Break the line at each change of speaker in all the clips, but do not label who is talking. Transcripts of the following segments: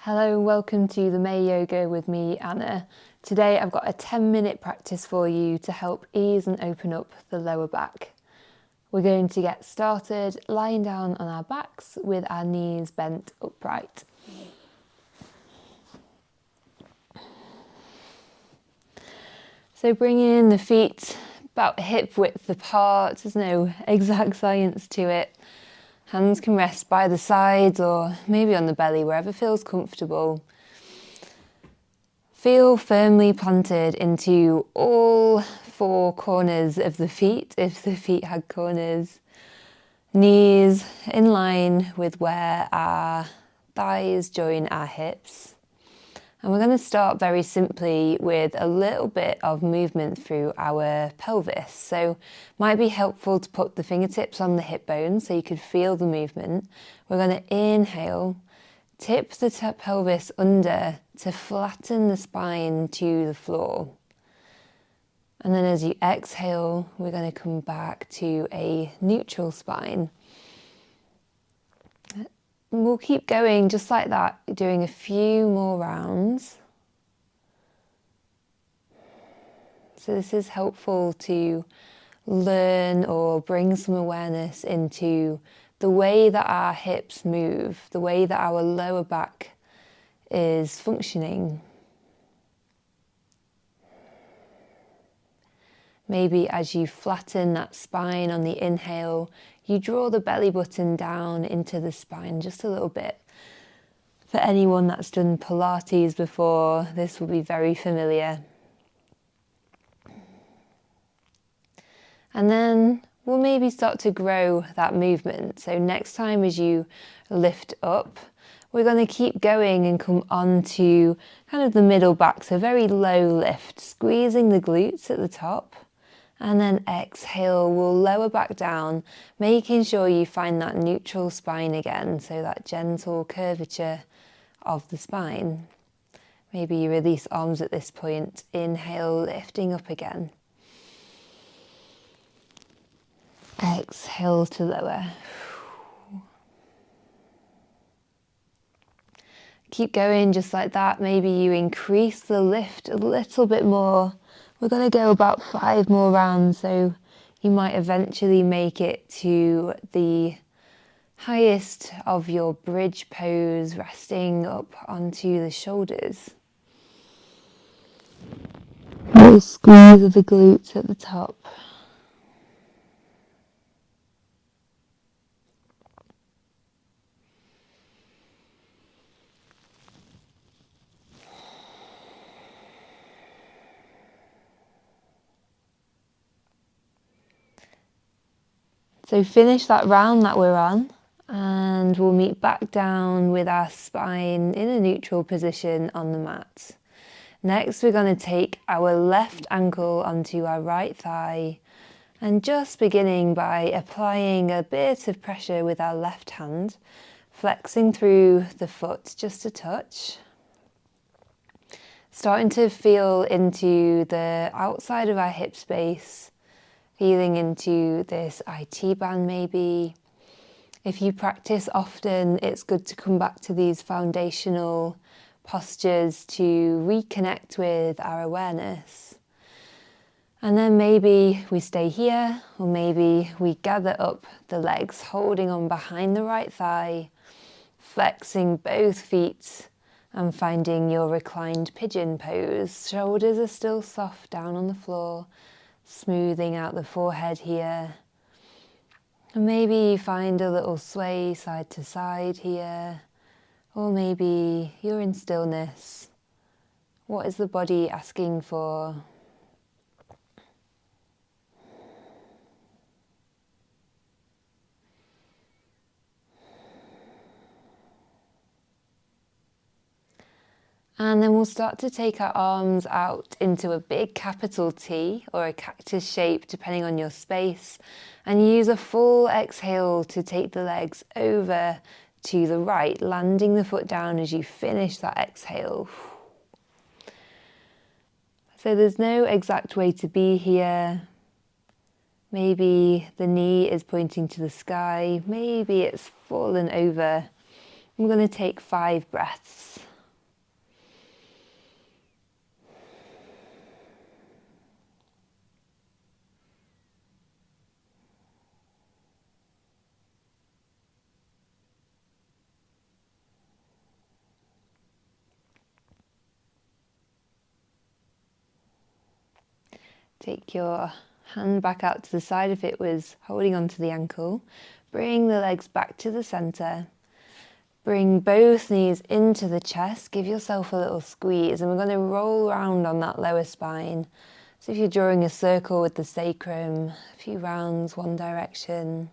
Hello and welcome to the Mae Yoga with me, Anna. Today I've got a 10-minute practice for you to help ease and open up the lower back. We're going to get started lying down on our backs with our knees bent upright. So bringing the feet about hip width apart, there's no exact science to it. Hands can rest by the sides or maybe on the belly, wherever feels comfortable. Feel firmly planted into all four corners of the feet, if the feet had corners. Knees in line with where our thighs join our hips. And we're going to start very simply with a little bit of movement through our pelvis. So it might be helpful to put the fingertips on the hip bones so you could feel the movement. We're going to inhale, tip the pelvis under to flatten the spine to the floor. And then as you exhale, we're going to come back to a neutral spine. And we'll keep going just like that, doing a few more rounds. So this is helpful to learn or bring some awareness into the way that our hips move, the way that our lower back is functioning. Maybe as you flatten that spine on the inhale, you draw the belly button down into the spine just a little bit. For anyone that's done Pilates before, this will be very familiar. And then we'll maybe start to grow that movement. So next time as you lift up, we're going to keep going and come onto kind of the middle back, so very low lift, squeezing the glutes at the top. And then exhale, we'll lower back down, making sure you find that neutral spine again, so that gentle curvature of the spine. Maybe you release arms at this point, inhale, lifting up again. Exhale to lower. Keep going just like that. Maybe you increase the lift a little bit more. We're going to go about 5 more rounds, so you might eventually make it to the highest of your bridge pose, resting up onto the shoulders. The squeeze of the glutes at the top. So finish that round that we're on, and we'll meet back down with our spine in a neutral position on the mat. Next, we're going to take our left ankle onto our right thigh, and just beginning by applying a bit of pressure with our left hand, flexing through the foot just a touch. Starting to feel into the outside of our hip space, feeling into this IT band maybe. If you practice often, it's good to come back to these foundational postures to reconnect with our awareness. And then maybe we stay here, or maybe we gather up the legs, holding on behind the right thigh, flexing both feet and finding your reclined pigeon pose. Shoulders are still soft down on the floor, smoothing out the forehead here. And maybe you find a little sway side to side here, or maybe you're in stillness. What is the body asking for? And then we'll start to take our arms out into a big capital T or a cactus shape, depending on your space, and use a full exhale to take the legs over to the right, landing the foot down as you finish that exhale. So there's no exact way to be here. Maybe the knee is pointing to the sky, maybe it's fallen over. I'm going to take 5 breaths. Take your hand back out to the side if it was holding onto the ankle. Bring the legs back to the center. Bring both knees into the chest. Give yourself a little squeeze, and we're going to roll around on that lower spine. So if you're drawing a circle with the sacrum, a few rounds, one direction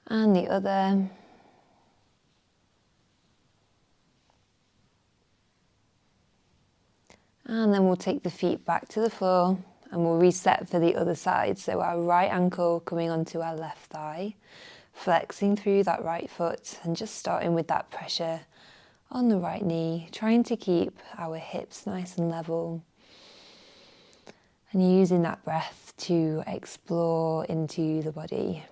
and the other. And then we'll take the feet back to the floor and we'll reset for the other side. So our right ankle coming onto our left thigh, flexing through that right foot and just starting with that pressure on the right knee, trying to keep our hips nice and level and using that breath to explore into the body.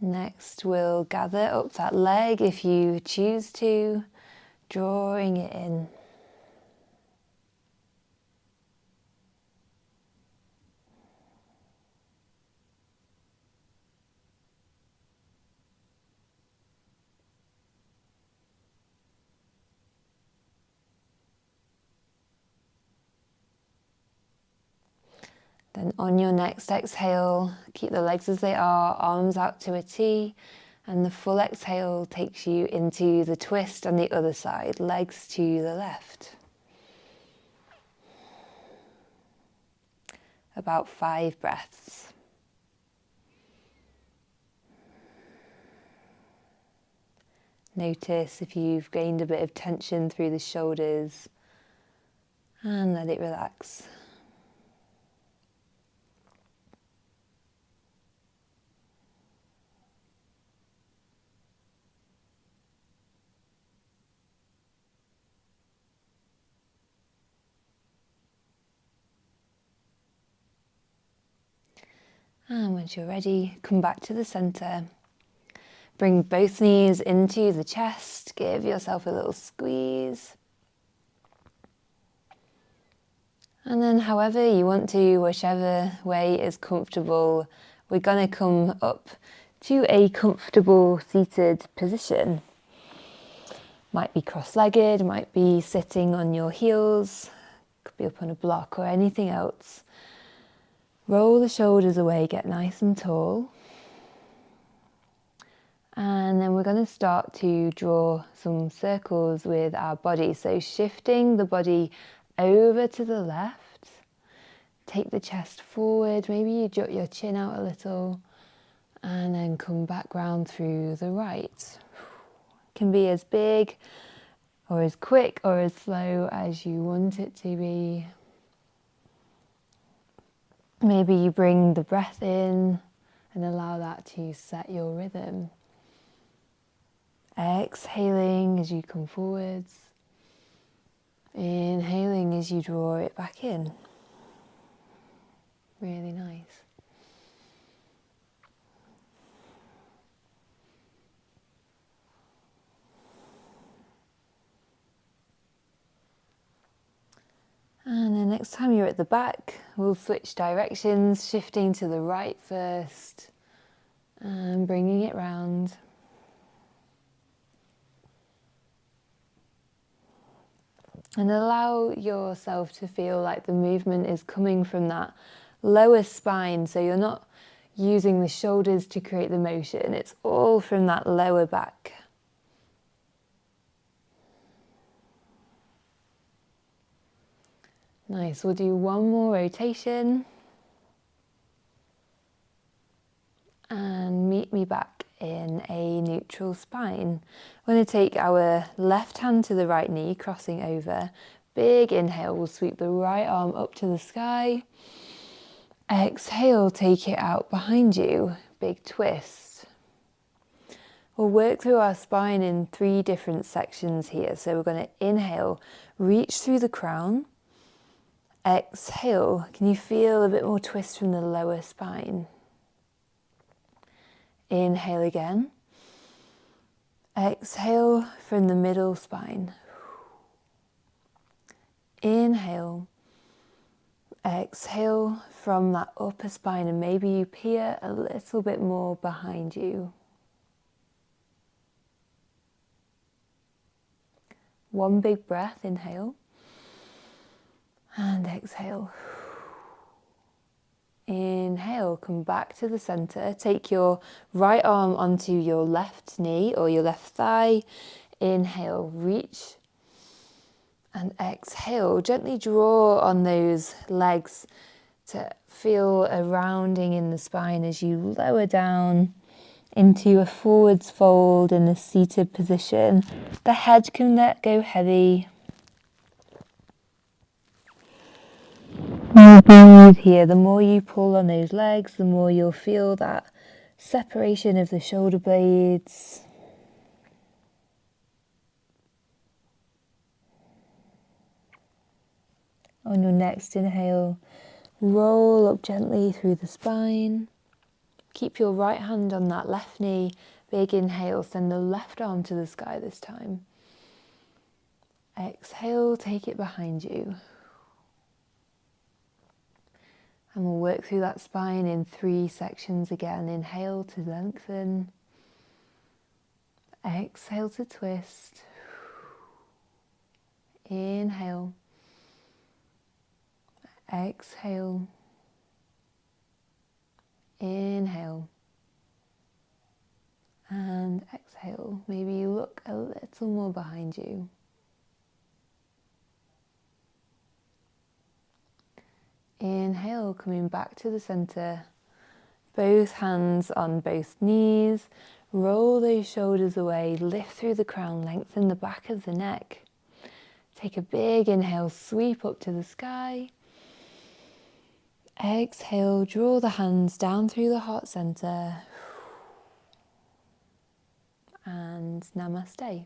Next, we'll gather up that leg if you choose to, drawing it in. Then on your next exhale, keep the legs as they are, arms out to a T, and the full exhale takes you into the twist on the other side, legs to the left. About 5 breaths. Notice if you've gained a bit of tension through the shoulders and let it relax. And once you're ready, come back to the center. Bring both knees into the chest. Give yourself a little squeeze. And then however you want to, whichever way is comfortable, we're going to come up to a comfortable seated position. Might be cross-legged, might be sitting on your heels, could be up on a block or anything else. Roll the shoulders away, get nice and tall. And then we're going to start to draw some circles with our body. So shifting the body over to the left. Take the chest forward, maybe you jut your chin out a little. And then come back round through the right. Can be as big or as quick or as slow as you want it to be. Maybe you bring the breath in and allow that to set your rhythm. Exhaling as you come forwards. Inhaling as you draw it back in. Really nice. And then next time you're at the back, we'll switch directions, shifting to the right first and bringing it round. And allow yourself to feel like the movement is coming from that lower spine, so you're not using the shoulders to create the motion, it's all from that lower back. Nice, we'll do one more rotation. And meet me back in a neutral spine. We're going to take our left hand to the right knee, crossing over. Big inhale, we'll sweep the right arm up to the sky. Exhale, take it out behind you. Big twist. We'll work through our spine in 3 different sections here. So we're going to inhale, reach through the crown. Exhale, can you feel a bit more twist from the lower spine? Inhale again. Exhale from the middle spine. Inhale. Exhale from that upper spine, and maybe you peer a little bit more behind you. One big breath, inhale. And exhale. Inhale, come back to the center. Take your right arm onto your left knee or your left thigh. Inhale, reach. And exhale, gently draw on those legs to feel a rounding in the spine as you lower down into a forwards fold in a seated position. The head can let go heavy. Breathe here. The more you pull on those legs, the more you'll feel that separation of the shoulder blades. On your next inhale, roll up gently through the spine. Keep your right hand on that left knee. Big inhale, send the left arm to the sky this time. Exhale, take it behind you. And we'll work through that spine in 3 sections again. Inhale to lengthen. Exhale to twist. Inhale. Exhale. Inhale. And exhale. Maybe you look a little more behind you. Inhale, coming back to the center. Both hands on both knees. Roll those shoulders away. Lift through the crown. Lengthen the back of the neck. Take a big inhale. Sweep up to the sky. Exhale. Draw the hands down through the heart center. And namaste.